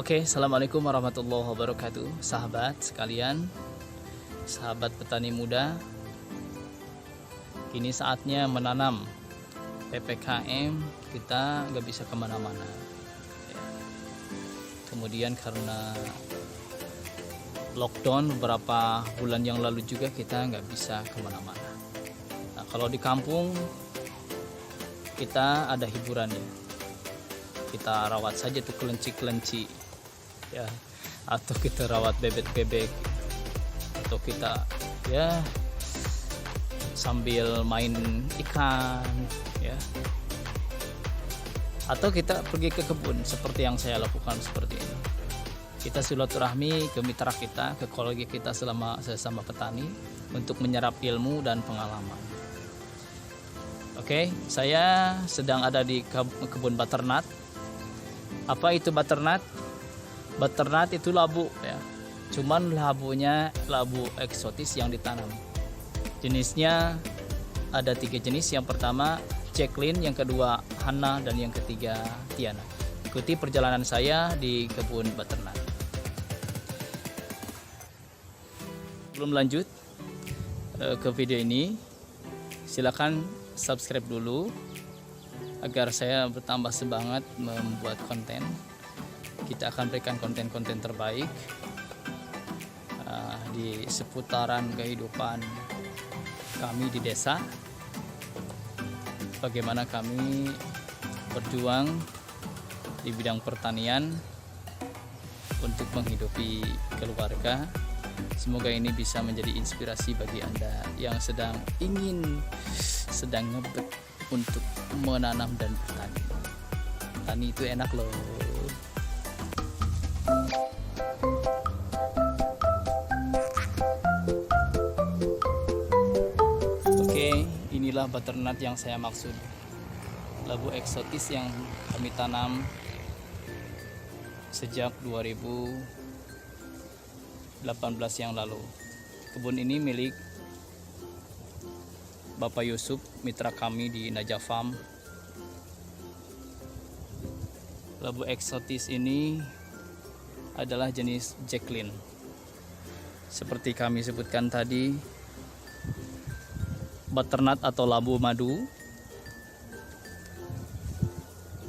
Oke, assalamualaikum warahmatullahi wabarakatuh, sahabat sekalian, sahabat petani muda. Kini saatnya menanam. PPKM kita nggak bisa kemana-mana. Ya. Kemudian karena lockdown beberapa bulan yang lalu juga kita nggak bisa kemana-mana. Nah, kalau di kampung kita ada hiburannya. Kita rawat saja tuh kelinci-kelinci, ya, atau kita rawat bebek-bebek, atau kita ya sambil main ikan, ya, atau kita pergi ke kebun seperti yang saya lakukan seperti ini. Kita silaturahmi ke mitra kita, ke kolega kita sesama petani untuk menyerap ilmu dan pengalaman. Oke, saya sedang ada di kebun butternut. Apa itu butternut? Butternut itu labu, ya. Cuman labunya labu eksotis yang ditanam. Jenisnya ada 3 jenis. Yang pertama Jacqueline, yang kedua Hannah, dan yang ketiga Tiana. Ikuti perjalanan saya di kebun butternut. Belum lanjut ke video ini, silakan subscribe dulu agar saya bertambah semangat membuat konten. Kita akan berikan konten-konten terbaik di seputaran kehidupan kami di desa, bagaimana kami berjuang di bidang pertanian untuk menghidupi keluarga. Semoga ini bisa menjadi inspirasi bagi Anda yang sedang ngebet untuk menanam dan bertani. Tani itu enak loh. Oke, inilah butternut yang saya maksud. Labu eksotis yang kami tanam sejak 2018 yang lalu. Kebun ini milik Bapak Yusuf, mitra kami di Najah Farm. Labu eksotis ini adalah jenis Jacqueline. Seperti kami sebutkan tadi, butternut atau labu madu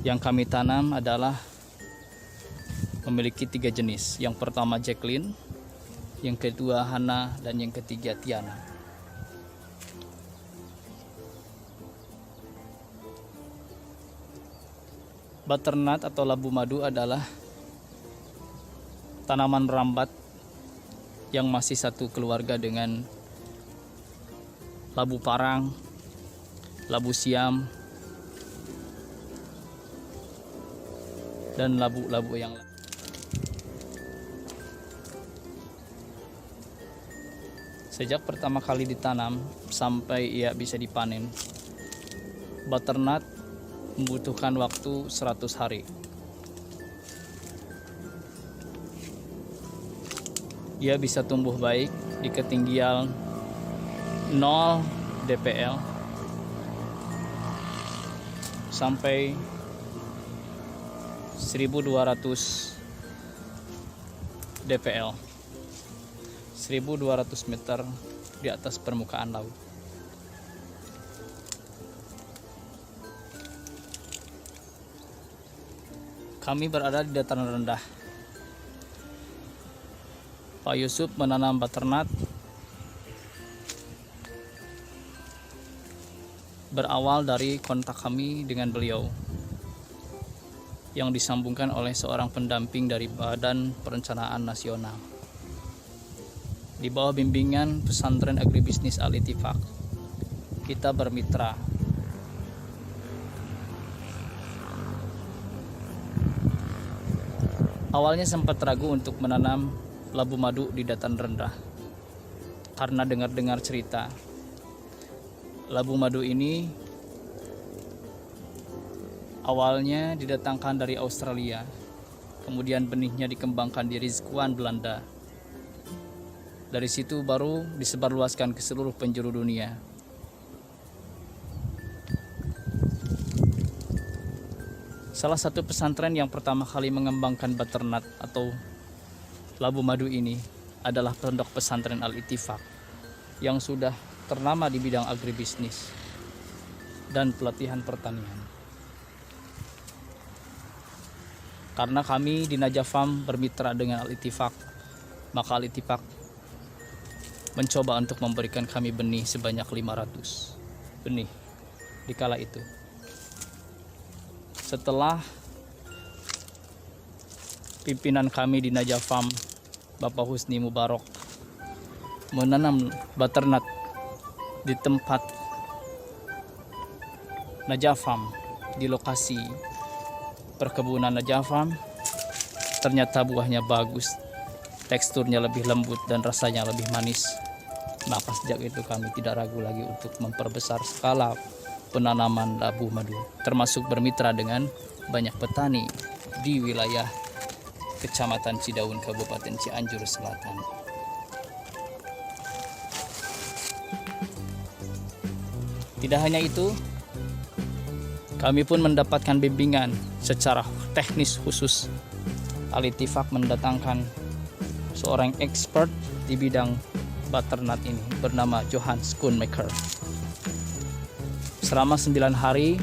yang kami tanam adalah memiliki 3 jenis. Yang pertama Jacqueline, yang kedua Hannah, dan yang ketiga Tiana. Butternut atau labu madu adalah tanaman rambat yang masih satu keluarga dengan labu parang, labu siam, dan labu-labu yang lain. Sejak pertama kali ditanam sampai ia bisa dipanen, butternut membutuhkan waktu 100 hari. Ia bisa tumbuh baik di ketinggian 0 dpl sampai 1200 dpl, 1200 meter di atas permukaan laut. Kami berada di dataran rendah. Pak Yusuf menanam butternut berawal dari kontak kami dengan beliau yang disambungkan oleh seorang pendamping dari Badan Perencanaan Nasional di bawah bimbingan Pesantren Agribisnis Al-Ittifaq. Kita bermitra. Awalnya sempat ragu untuk menanam labu madu di dataran rendah karena dengar-dengar cerita labu madu ini awalnya didatangkan dari Australia, kemudian benihnya dikembangkan di Rizquan, Belanda. Dari situ baru disebarluaskan ke seluruh penjuru dunia. Salah satu pesantren yang pertama kali mengembangkan butternut atau labu madu ini adalah Pondok Pesantren Al-Ittifaq yang sudah ternama di bidang agribisnis dan pelatihan pertanian. Karena kami di Najaf Farm bermitra dengan Al-Ittifaq, maka Al-Ittifaq mencoba untuk memberikan kami benih sebanyak 500 benih di kala itu. Setelah pimpinan kami di Najaf Farm, Bapak Husni Mubarok, menanam butternut di tempat Najaf Farm, di lokasi perkebunan Najaf Farm, ternyata buahnya bagus, teksturnya lebih lembut dan rasanya lebih manis. Maka sejak itu kami tidak ragu lagi untuk memperbesar skala penanaman labu madu, termasuk bermitra dengan banyak petani di wilayah Kecamatan Cidaun, Kabupaten Cianjur Selatan. Tidak hanya itu, kami pun mendapatkan bimbingan secara teknis khusus. Al-Ittifaq mendatangkan seorang expert di bidang butternut ini bernama Johan Schoonmaker. Selama 9 hari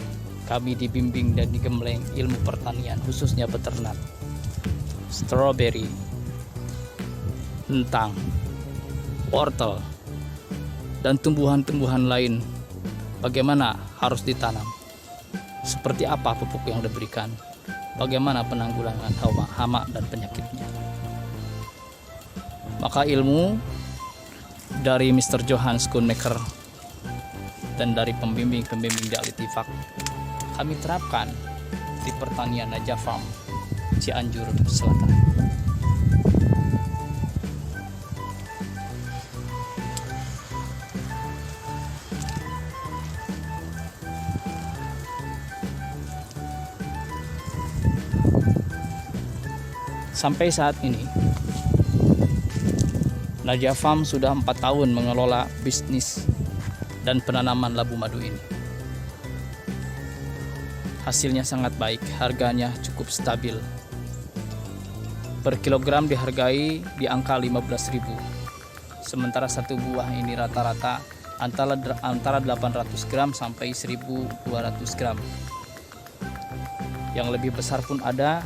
kami dibimbing dan digembleng ilmu pertanian, khususnya butternut, strawberry, kentang, wortel, dan tumbuhan-tumbuhan lain. Bagaimana harus ditanam, seperti apa pupuk yang diberikan, bagaimana penanggulangan hama dan penyakitnya. Maka ilmu dari Mr. Johan Schoonmaker dan dari pembimbing-pembimbing di Al-Ittifaq kami terapkan di pertanian Najaf Farm Cianjur Selatan. Sampai saat ini Najaf Farm sudah 4 tahun mengelola bisnis dan penanaman labu madu ini. Hasilnya sangat baik, harganya cukup stabil. Per kilogram dihargai di angka 15.000. Sementara satu buah ini rata-rata antara 800 gram sampai 1.200 gram. Yang lebih besar pun ada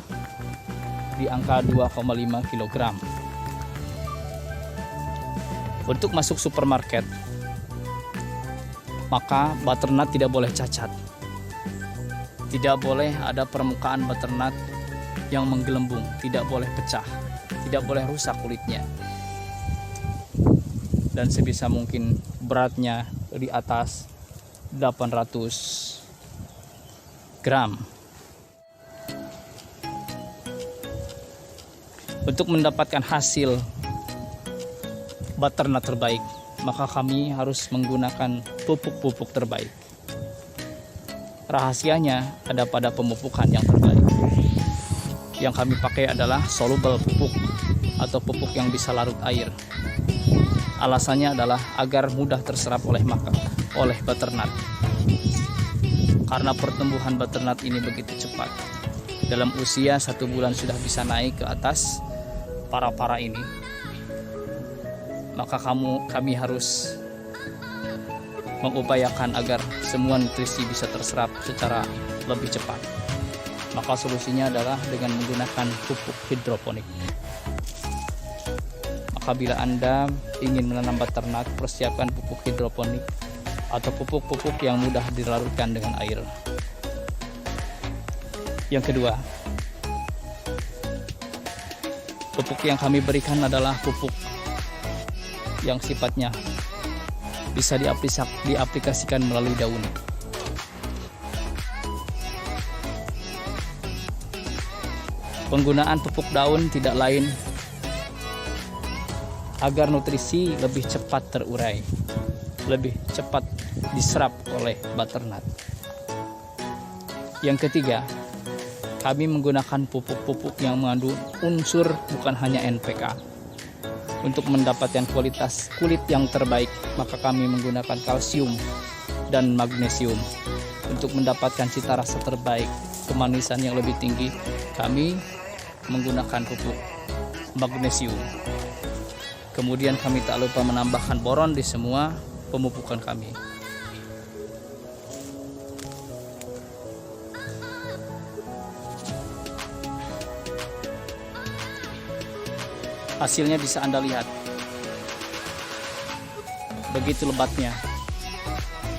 di angka 2,5 kilogram. Untuk masuk supermarket, maka butternut tidak boleh cacat. Tidak boleh ada permukaan butternut yang menggelembung, tidak boleh pecah, tidak boleh rusak kulitnya. Dan sebisa mungkin beratnya di atas 800 gram. Untuk mendapatkan hasil butternut terbaik, maka kami harus menggunakan pupuk-pupuk terbaik. Rahasianya ada pada pemupukan yang terbaik. Yang kami pakai adalah soluble pupuk atau pupuk yang bisa larut air. Alasannya adalah agar mudah terserap oleh butternut. Karena pertumbuhan butternut ini begitu cepat. Dalam usia 1 bulan sudah bisa naik ke atas para ini. Maka kami harus mengupayakan agar semua nutrisi bisa terserap secara lebih cepat. Maka solusinya adalah dengan menggunakan pupuk hidroponik. Maka bila Anda ingin menanam butternut, persiapkan pupuk hidroponik atau pupuk-pupuk yang mudah dilarutkan dengan air. Yang kedua, pupuk yang kami berikan adalah pupuk yang sifatnya bisa diaplikasikan melalui daun. Penggunaan pupuk daun tidak lain agar nutrisi lebih cepat terurai, lebih cepat diserap oleh butternut. Yang ketiga, kami menggunakan pupuk-pupuk yang mengandung unsur bukan hanya NPK. Untuk mendapatkan kualitas kulit yang terbaik, maka kami menggunakan kalsium dan magnesium. Untuk mendapatkan cita rasa terbaik, kemanisan yang lebih tinggi, kami menggunakan pupuk magnesium. Kemudian kami tak lupa menambahkan boron di semua pemupukan kami. Hasilnya bisa Anda lihat. Begitu lebatnya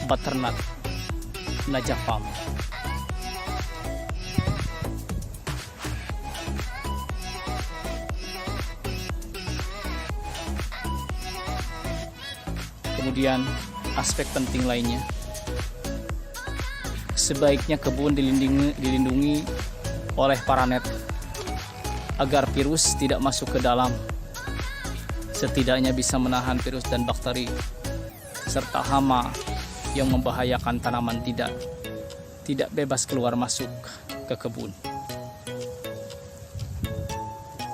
Butternut Najah Farm. Kemudian aspek penting lainnya, sebaiknya kebun dilindungi oleh paranet agar virus tidak masuk ke dalam. Setidaknya bisa menahan virus dan bakteri serta hama yang membahayakan tanaman tidak bebas keluar masuk ke kebun.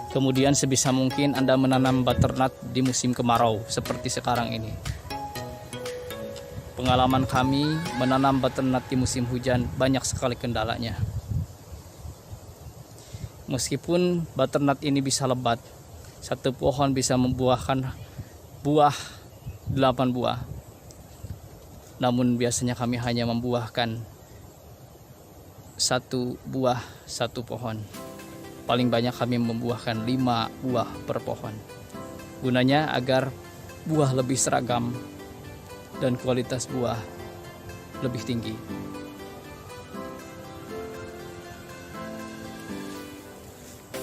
Kemudian sebisa mungkin Anda menanam butternut di musim kemarau seperti sekarang ini. Pengalaman kami menanam butternut di musim hujan banyak sekali kendalanya. Meskipun butternut ini bisa lebat, satu pohon bisa membuahkan 8 buah. Namun biasanya kami hanya membuahkan 1 buah satu pohon. Paling banyak kami membuahkan 5 buah per pohon. Gunanya agar buah lebih seragam dan kualitas buah lebih tinggi.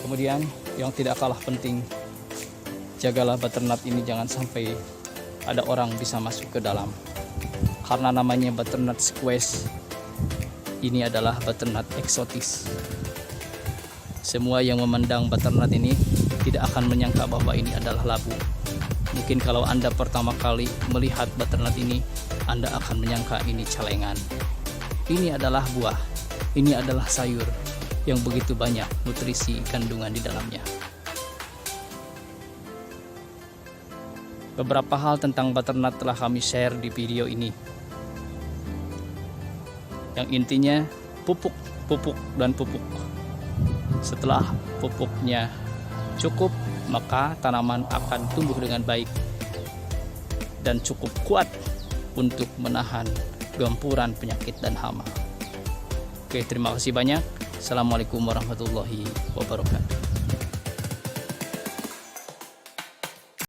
Kemudian yang tidak kalah penting, jagalah butternut ini jangan sampai ada orang bisa masuk ke dalam. Karena namanya butternut squash, ini adalah butternut eksotis. Semua yang memandang butternut ini tidak akan menyangka bahwa ini adalah labu. Mungkin kalau Anda pertama kali melihat butternut ini, Anda akan menyangka ini celengan. Ini adalah buah, ini adalah sayur yang begitu banyak nutrisi kandungan di dalamnya. Beberapa hal tentang butternut telah kami share di video ini. Yang intinya pupuk dan pupuk. Setelah pupuknya cukup, maka tanaman akan tumbuh dengan baik dan cukup kuat untuk menahan gempuran penyakit dan hama. Oke, terima kasih banyak. Assalamualaikum warahmatullahi wabarakatuh.